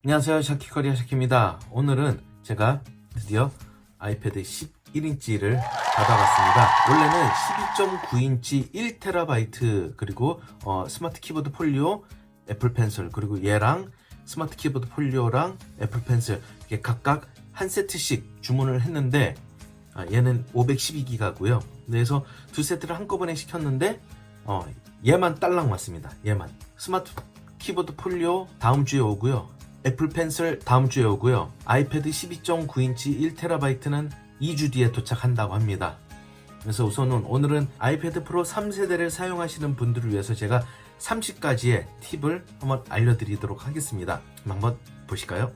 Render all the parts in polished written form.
안녕하세요, 샤키커리아 샤키입니다. 오늘은 제가 드디어 아이패드 11인치를 받아봤습니다. 원래는 12.9인치 1TB 그리고 스마트 키보드 폴리오, 애플 펜슬, 그리고 얘랑 스마트 키보드 폴리오랑 애플 펜슬 이렇게 각각 한 세트씩 주문을 했는데 얘는 512기가고요. 그래서 두 세트를 한꺼번에 시켰는데 얘만 딸랑 왔습니다. 얘만. 스마트 키보드 폴리오 다음 주에 오고요. 애플 펜슬 다음 주에 오고요. 아이패드 12.9인치 1TB는 2주 뒤에 도착한다고 합니다. 그래서 우선은 오늘은 아이패드 프로 3세대를 사용하시는 분들을 위해서 제가 30가지의 팁을 한번 알려드리도록 하겠습니다. 한번 보실까요?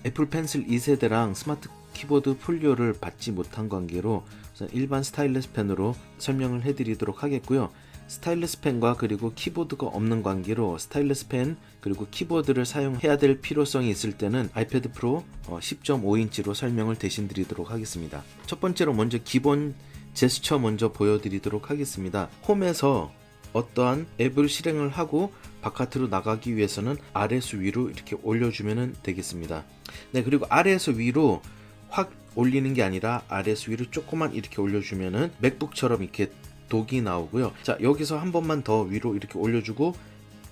애플 펜슬 2세대랑 스마트 키보드 폴리오를 받지 못한 관계로 우선 일반 스타일러스 펜으로 설명을 해드리도록 하겠고요. 스타일러스 펜과 그리고 키보드가 없는 관계로 스타일러스 펜 그리고 키보드를 사용해야 될 필요성이 있을 때는 아이패드 프로 10.5인치로 설명을 대신 드리도록 하겠습니다. 첫 번째로 먼저 기본 제스처 먼저 보여드리도록 하겠습니다. 홈에서 어떠한 앱을 실행을 하고 바깥으로 나가기 위해서는 아래에서 위로 이렇게 올려주면 되겠습니다. 네, 그리고 아래에서 위로 확 올리는 게 아니라 아래에서 위로 조금만 이렇게 올려주면은 맥북처럼 이렇게 독이 나오고요. 자, 여기서 한 번만 더 위로 이렇게 올려주고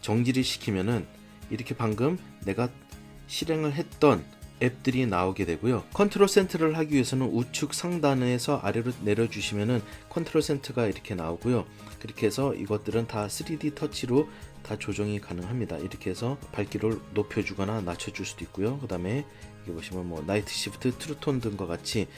정지를 시키면은 이렇게 방금 내가 실행을 했던 앱들이 나오게 되고요. 컨트롤 센터를 하기 위해서는 우측 상단에서 아래로 내려주시면은 컨트롤 센터가 이렇게 나오고요. 그렇게 해서 이것들은 다 3D 터치로 다 조정이 가능합니다. 이렇게 해서 밝기를 높여주거나 낮춰줄 수도 있고요. 그 다음에 여기 보시면 뭐 나이트 시프트, 트루톤 등과 같이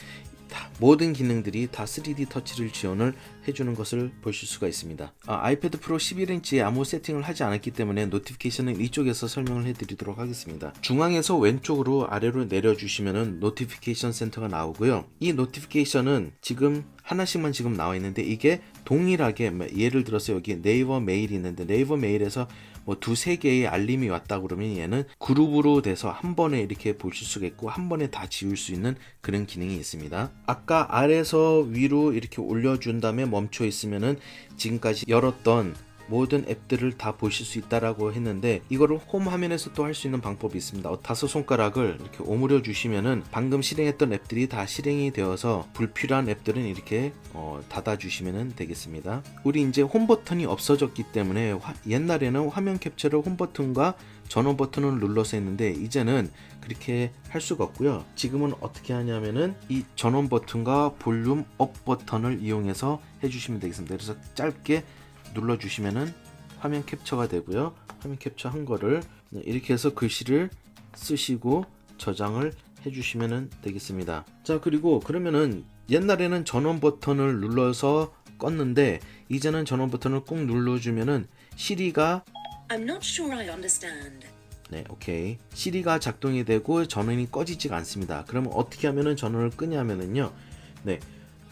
모든 기능들이 다 3D 터치를 지원을 해주는 것을 보실 수가 있습니다. 아이패드 프로 11인치에 아무 세팅을 하지 않았기 때문에 노티피케이션은 이쪽에서 설명을 해드리도록 하겠습니다. 중앙에서 왼쪽으로 아래로 내려주시면 노티피케이션 센터가 나오고요. 이 노티피케이션은 지금 하나씩만 지금 나와 있는데 이게 동일하게 예를 들어서 여기 네이버 메일이 있는데 네이버 메일에서 뭐 두세 개의 알림이 왔다 그러면 얘는 그룹으로 돼서 한 번에 이렇게 보실 수가 있고 한 번에 다 지울 수 있는 그런 기능이 있습니다. 아까 아래에서 위로 이렇게 올려준 다음에 멈춰 있으면은 지금까지 열었던 모든 앱들을 다 보실 수 있다라고 했는데 이거를 홈 화면에서 또 할 수 있는 방법이 있습니다. 다섯 손가락을 이렇게 오므려 주시면은 방금 실행했던 앱들이 다 실행이 되어서 불필요한 앱들은 이렇게 닫아 주시면 되겠습니다. 우리 이제 홈 버튼이 없어졌기 때문에 옛날에는 화면 캡처를 홈 버튼과 전원 버튼을 눌러서 했는데 이제는 그렇게 할 수가 없고요. 지금은 어떻게 하냐면은 이 전원 버튼과 볼륨 업 버튼을 이용해서 해주시면 되겠습니다. 그래서 짧게 눌러주시면은 화면 캡처가 되고요. 화면 캡처 한 거를 이렇게 해서 글씨를 쓰시고 저장을 해주시면 되겠습니다. 자, 그리고 그러면은 옛날에는 전원 버튼을 눌러서 껐는데 이제는 전원 버튼을 꾹 눌러주면은 시리가 I'm not sure I understand. 네, 오케이. 시리가 작동이 되고 전원이 꺼지지가 않습니다. 그러면 어떻게 하면은 전원을 끄냐면은요. 네.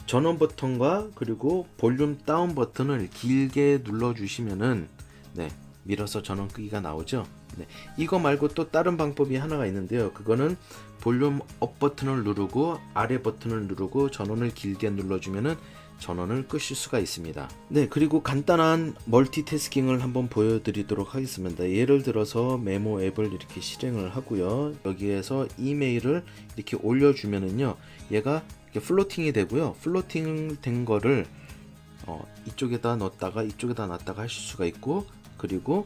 전원 버튼과 그리고 볼륨 다운 버튼을 길게 눌러 주시면은 네, 밀어서 전원 끄기가 나오죠. 네, 이거 말고 또 다른 방법이 하나가 있는데요. 그거는 볼륨 업 버튼을 누르고 아래 버튼을 누르고 전원을 길게 눌러 주면은 전원을 끄실 수가 있습니다. 네, 그리고 간단한 멀티태스킹을 한번 보여드리도록 하겠습니다. 예를 들어서 메모 앱을 이렇게 실행을 하고요. 여기에서 이메일을 이렇게 올려주면은요, 얘가 이렇게 플로팅이 되고요. 플로팅 된 거를 이쪽에다 넣었다가 이쪽에다 놨다가 하실 수가 있고, 그리고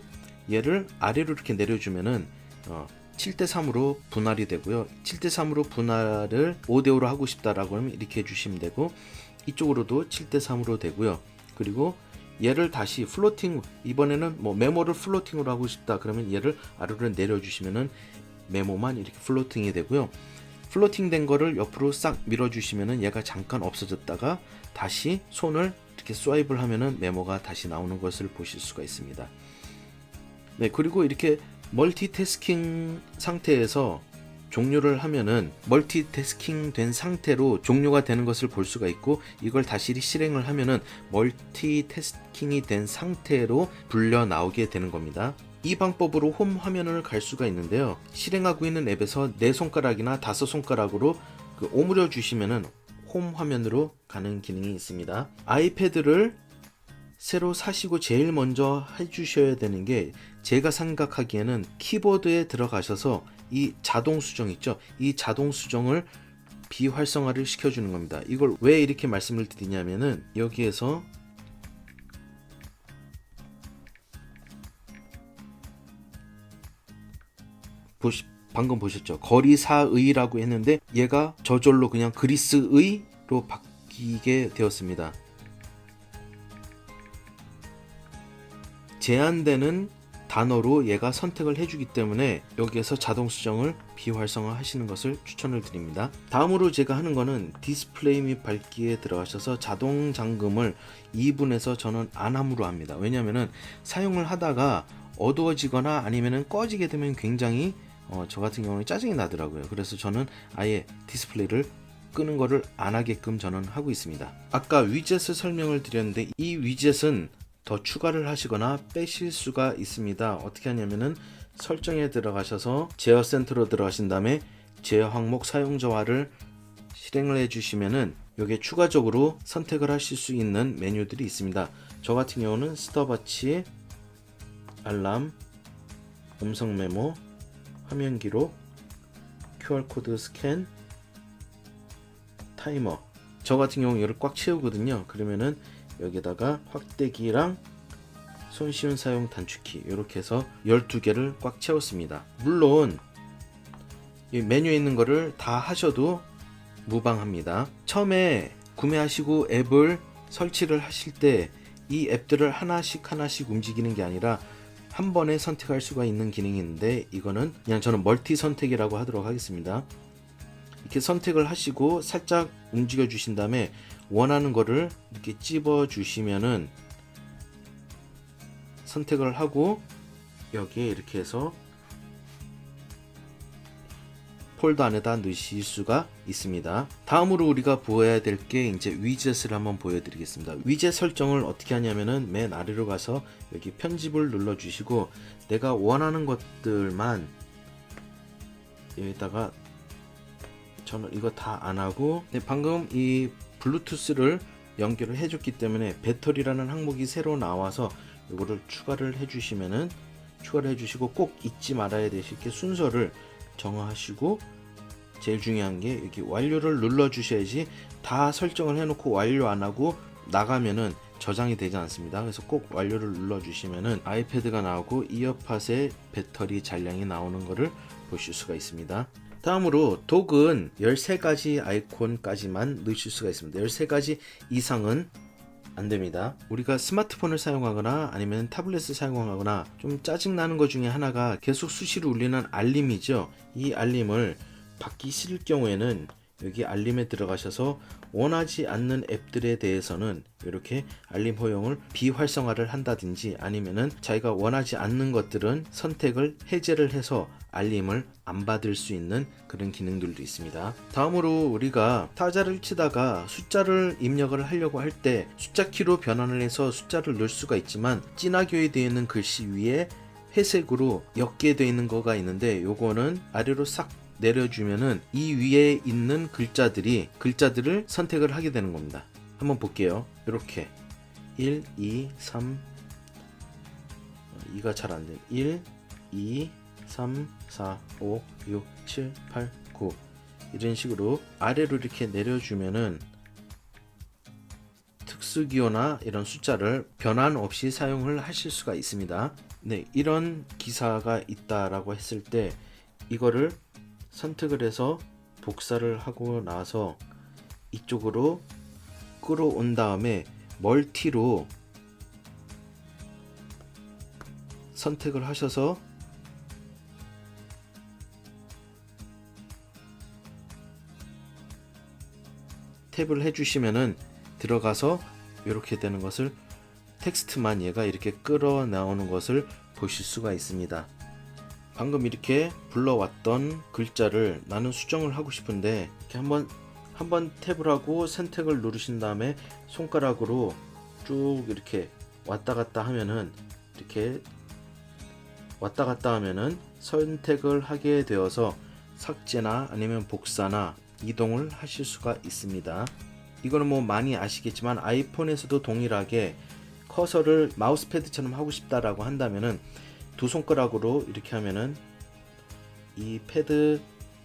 얘를 아래로 이렇게 내려주면은 7대3으로 분할이 되고요. 7대3으로 분할을 5대5로 하고 싶다라고 하면 이렇게 해주시면 되고, 이쪽으로도 7대3으로 되고요. 그리고 얘를 다시 플로팅, 이번에는 뭐 메모를 플로팅으로 하고 싶다 그러면 얘를 아래로 내려주시면은 메모만 이렇게 플로팅이 되고요. 플로팅 된 거를 옆으로 싹 밀어주시면은 얘가 잠깐 없어졌다가 다시 손을 이렇게 스와이프를 하면은 메모가 다시 나오는 것을 보실 수가 있습니다. 네, 그리고 이렇게 멀티태스킹 상태에서 종료를 하면은 멀티태스킹 된 상태로 종료가 되는 것을 볼 수가 있고 이걸 다시 실행을 하면은 멀티태스킹이 된 상태로 불려 나오게 되는 겁니다. 이 방법으로 홈 화면을 갈 수가 있는데요. 실행하고 있는 앱에서 4손가락이나 5손가락으로 오므려 주시면은 홈 화면으로 가는 기능이 있습니다. 아이패드를 새로 사시고 제일 먼저 해주셔야 되는 게 제가 생각하기에는 키보드에 들어가셔서 이 자동 수정 있죠? 이 자동 수정을 비활성화를 시켜주는 겁니다. 이걸 왜 이렇게 말씀을 드리냐면은 여기에서 방금 보셨죠? 거리사의라고 했는데 얘가 저절로 그냥 그리스의로 바뀌게 되었습니다. 제한되는 단어로 얘가 선택을 해주기 때문에 여기에서 자동 수정을 비활성화 하시는 것을 추천을 드립니다. 다음으로 제가 하는 거는 디스플레이 및 밝기에 들어가셔서 자동 잠금을 2분에서 저는 안함으로 합니다. 왜냐면은 사용을 하다가 어두워지거나 아니면은 꺼지게 되면 굉장히 저 같은 경우는 짜증이 나더라고요. 그래서 저는 아예 디스플레이를 끄는 거를 안 하게끔 저는 하고 있습니다. 아까 위젯을 설명을 드렸는데 이 위젯은 더 추가를 하시거나 빼실 수가 있습니다. 어떻게 하냐면은 설정에 들어가셔서 제어 센터로 들어가신 다음에 제어 항목 사용자화를 실행을 해주시면은 여기에 추가적으로 선택을 하실 수 있는 메뉴들이 있습니다. 저 같은 경우는 스톱워치, 알람, 음성 메모, 화면 기록, QR코드 스캔, 타이머. 저 같은 경우 이를 꽉 채우거든요. 그러면은 여기다가 확대기랑 손쉬운 사용 단축키 이렇게 해서 12개를 꽉 채웠습니다. 물론 이 메뉴에 있는 거를 다 하셔도 무방합니다. 처음에 구매하시고 앱을 설치를 하실 때 이 앱들을 하나씩 움직이는 게 아니라 한 번에 선택할 수가 있는 기능이 있는데 이거는 그냥 저는 멀티 선택이라고 하도록 하겠습니다. 이렇게 선택을 하시고 살짝 움직여 주신 다음에 원하는 거를 이렇게 찝어 주시면은 선택을 하고 여기에 이렇게 해서 폴더 안에다 넣으실 수가 있습니다. 다음으로 우리가 보여야 될 게 이제 위젯을 한번 보여드리겠습니다. 위젯 설정을 어떻게 하냐면은 맨 아래로 가서 여기 편집을 눌러 주시고 내가 원하는 것들만 여기다가 저는 이거 다 안 하고 방금 이 블루투스를 연결을 해줬기 때문에 배터리라는 항목이 새로 나와서 이거를 추가를 해주시고 꼭 잊지 말아야 되실 게 순서를 정하시고 제일 중요한 게 여기 완료를 눌러 주셔야지 다 설정을 해놓고 완료 안 하고 나가면은 저장이 되지 않습니다. 그래서 꼭 완료를 눌러 주시면은 아이패드가 나오고 이어팟의 배터리 잔량이 나오는 것을 보실 수가 있습니다. 다음으로 독은 13가지 아이콘까지만 넣으실 수가 있습니다. 13가지 이상은 안됩니다. 우리가 스마트폰을 사용하거나 아니면 타블렛을 사용하거나 좀 짜증나는 것 중에 하나가 계속 수시로 울리는 알림이죠. 이 알림을 받기 싫을 경우에는 여기 알림에 들어가셔서 원하지 않는 앱들에 대해서는 이렇게 알림 허용을 비활성화를 한다든지 아니면은 자기가 원하지 않는 것들은 선택을 해제를 해서 알림을 안 받을 수 있는 그런 기능들도 있습니다. 다음으로 우리가 타자를 치다가 숫자를 입력을 하려고 할 때 숫자 키로 변환을 해서 숫자를 넣을 수가 있지만 진하게 되어 있는 글씨 위에 회색으로 옅게 되어 있는 거가 있는데 요거는 아래로 싹 내려주면은 이 위에 있는 글자들을 선택을 하게 되는 겁니다. 한번 볼게요. 이렇게 1, 2, 3 2가 잘 안 돼. 1, 2, 3, 4, 5, 6, 7, 8, 9 이런 식으로 아래로 이렇게 내려주면은 특수기호나 이런 숫자를 변환 없이 사용을 하실 수가 있습니다. 네, 이런 기사가 있다라고 했을 때 이거를 선택을 해서 복사를 하고 나서 이쪽으로 끌어온 다음에 멀티로 선택을 하셔서 탭을 해주시면은 들어가서 이렇게 되는 것을 텍스트만 얘가 이렇게 끌어 나오는 것을 보실 수가 있습니다. 방금 이렇게 불러왔던 글자를 나는 수정을 하고 싶은데 이렇게 한번 탭을 하고 선택을 누르신 다음에 손가락으로 쭉 이렇게 왔다 갔다 하면은 이렇게 왔다 갔다 하면은 선택을 하게 되어서 삭제나 아니면 복사나 이동을 하실 수가 있습니다. 이거는 뭐 많이 아시겠지만 아이폰에서도 동일하게 커서를 마우스패드처럼 하고 싶다라고 한다면은 두 손가락으로 이렇게 하면은 이 패드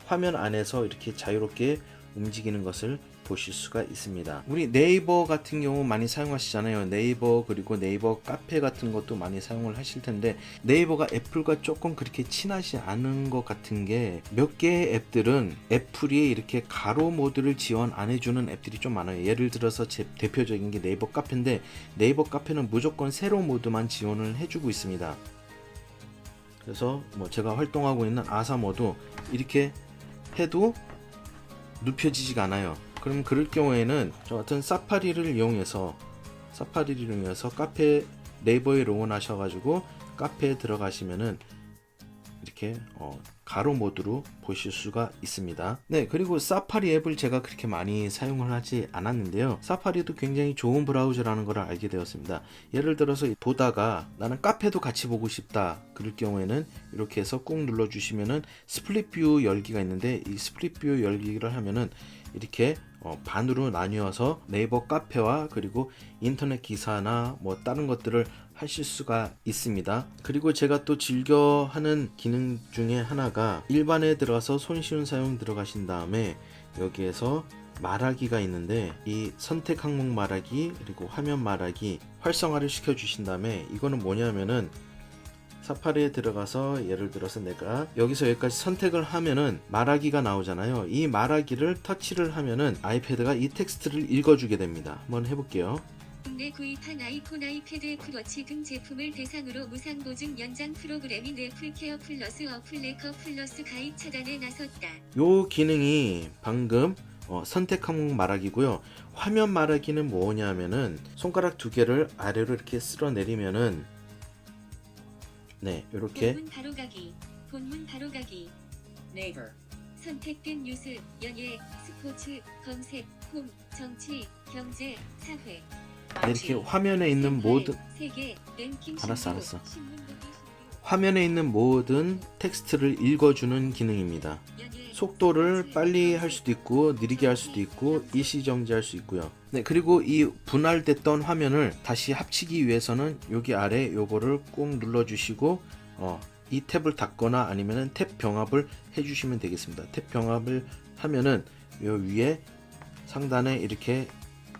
화면 안에서 이렇게 자유롭게 움직이는 것을 보실 수가 있습니다. 우리 네이버 같은 경우 많이 사용하시잖아요. 네이버 그리고 네이버 카페 같은 것도 많이 사용을 하실 텐데 네이버가 애플과 조금 그렇게 친하지 않은 것 같은 게 몇 개의 앱들은 애플이 이렇게 가로 모드를 지원 안 해주는 앱들이 좀 많아요. 예를 들어서 제 대표적인 게 네이버 카페인데 네이버 카페는 무조건 세로 모드만 지원을 해주고 있습니다. 그래서 뭐 제가 활동하고 있는 아사모도 이렇게 해도 눕혀지지가 않아요. 그럼 그럴 경우에는 저 같은 사파리를 이용해서 카페 네이버에 로그인 하셔가지고 카페에 들어가시면은 이렇게 가로 모드로 보실 수가 있습니다. 네, 그리고 사파리 앱을 제가 그렇게 많이 사용을 하지 않았는데요. 사파리도 굉장히 좋은 브라우저라는 걸 알게 되었습니다. 예를 들어서 보다가 나는 카페도 같이 보고 싶다 그럴 경우에는 이렇게 해서 꾹 눌러 주시면은 스플릿 뷰 열기가 있는데 이 스플릿 뷰 열기를 하면은 이렇게 반으로 나뉘어서 네이버 카페와 그리고 인터넷 기사나 뭐 다른 것들을 하실 수가 있습니다. 그리고 제가 또 즐겨 하는 기능 중에 하나가 일반에 들어가서 손쉬운 사용 들어가신 다음에 여기에서 말하기가 있는데 이 선택 항목 말하기 그리고 화면 말하기 활성화를 시켜 주신 다음에 이거는 뭐냐면은 사파리에 들어가서 예를 들어서 내가 여기서 여기까지 선택을 하면은 말하기가 나오잖아요. 이 말하기를 터치를 하면은 아이패드가 이 텍스트를 읽어주게 됩니다. 한번 해볼게요. 국내 구입한 아이폰, 아이패드, 애플워치 등 제품을 대상으로 무상 보증 연장 프로그램인 애플케어 플러스 어플레커 플러스 가입 차단에 나섰다. 요 기능이 방금 선택 항목 말하기고요. 화면 말하기는 뭐냐면은 손가락 두 개를 아래로 이렇게 쓸어 내리면은 네, 이렇게 본문 바로가기 Neighbor. 선택된 뉴스, 연예, 스포츠, 검색, 홈, 정치, 경제, 사회 이렇게 화면에 있는 모든 세계, 랭킹 알았어. 신문 보기 신고, 화면에 있는 모든 텍스트를 읽어주는 기능입니다. 연예, 속도를 빨리 할 수도 있고 느리게 할 수도 있고 일시정지할 수 있고요. 네, 그리고 이 분할됐던 화면을 다시 합치기 위해서는 여기 아래 요거를 꾹 눌러주시고 이 탭을 닫거나 아니면은 탭 병합을 해주시면 되겠습니다. 탭 병합을 하면은 요 위에 상단에 이렇게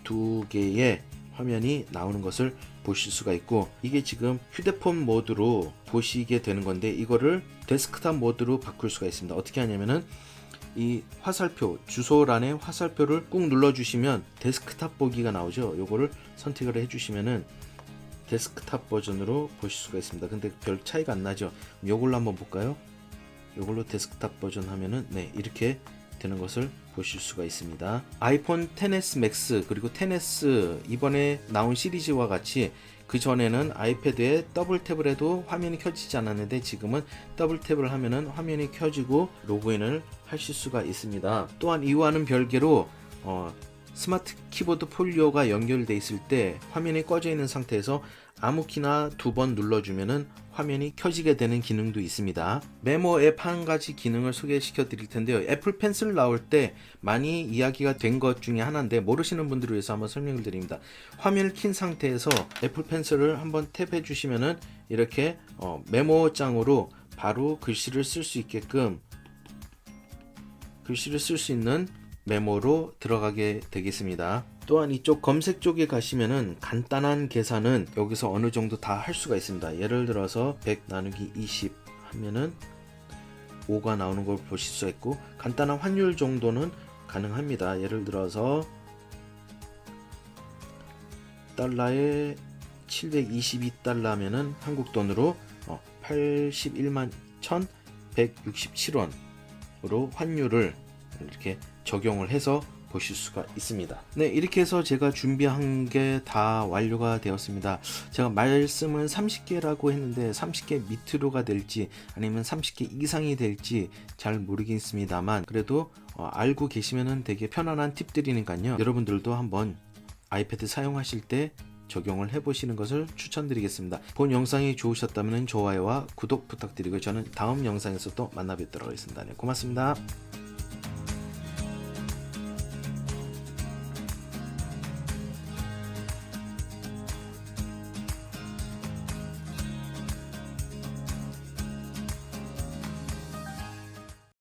두 개의 화면이 나오는 것을 보실 수가 있고 이게 지금 휴대폰 모드로 보시게 되는 건데 이거를 데스크탑 모드로 바꿀 수가 있습니다. 어떻게 하냐면은 이 화살표 주소란에 화살표를 꾹 눌러 주시면 데스크탑 보기가 나오죠. 요거를 선택을 해 주시면은 데스크탑 버전으로 보실 수가 있습니다. 근데 별 차이가 안 나죠. 요걸로 한번 볼까요? 요걸로 데스크탑 버전 하면은 네, 이렇게 되는 것을 보실 수가 있습니다. 아이폰 XS Max 그리고 XS 이번에 나온 시리즈와 같이 그 전에는 아이패드에 더블 탭을 해도 화면이 켜지지 않았는데 지금은 더블 탭을 하면은 화면이 켜지고 로그인을 하실 수가 있습니다. 또한 이와는 별개로 스마트 키보드 폴리오가 연결되어 있을 때 화면이 꺼져 있는 상태에서 아무 키나 두 번 눌러주면은 화면이 켜지게 되는 기능도 있습니다. 메모 앱 한 가지 기능을 소개시켜 드릴 텐데요. 애플 펜슬 나올 때 많이 이야기가 된 것 중에 하나인데 모르시는 분들을 위해서 한번 설명을 드립니다. 화면을 킨 상태에서 애플 펜슬을 한번 탭해 주시면은 이렇게 메모장으로 바로 글씨를 쓸 수 있게끔 글씨를 쓸 수 있는 메모로 들어가게 되겠습니다. 또한 이쪽 검색 쪽에 가시면은 간단한 계산은 여기서 어느 정도 다 할 수가 있습니다. 예를 들어서 100 나누기 20 하면은 5가 나오는 걸 보실 수 있고 간단한 환율 정도는 가능합니다. 예를 들어서 달러에 722달러면은 한국 돈으로 81만 1167원으로 환율을 이렇게 적용을 해서 보실 수가 있습니다. 네, 이렇게 해서 제가 준비한 게 다 완료가 되었습니다. 제가 말씀은 30개라고 했는데 30개 밑으로가 될지 아니면 30개 이상이 될지 잘 모르겠습니다만 그래도 알고 계시면 되게 편안한 팁들이니까요. 여러분들도 한번 아이패드 사용하실 때 적용을 해보시는 것을 추천드리겠습니다. 본 영상이 좋으셨다면 좋아요와 구독 부탁드리고 저는 다음 영상에서 또 만나 뵙도록 하겠습니다. 네, 고맙습니다.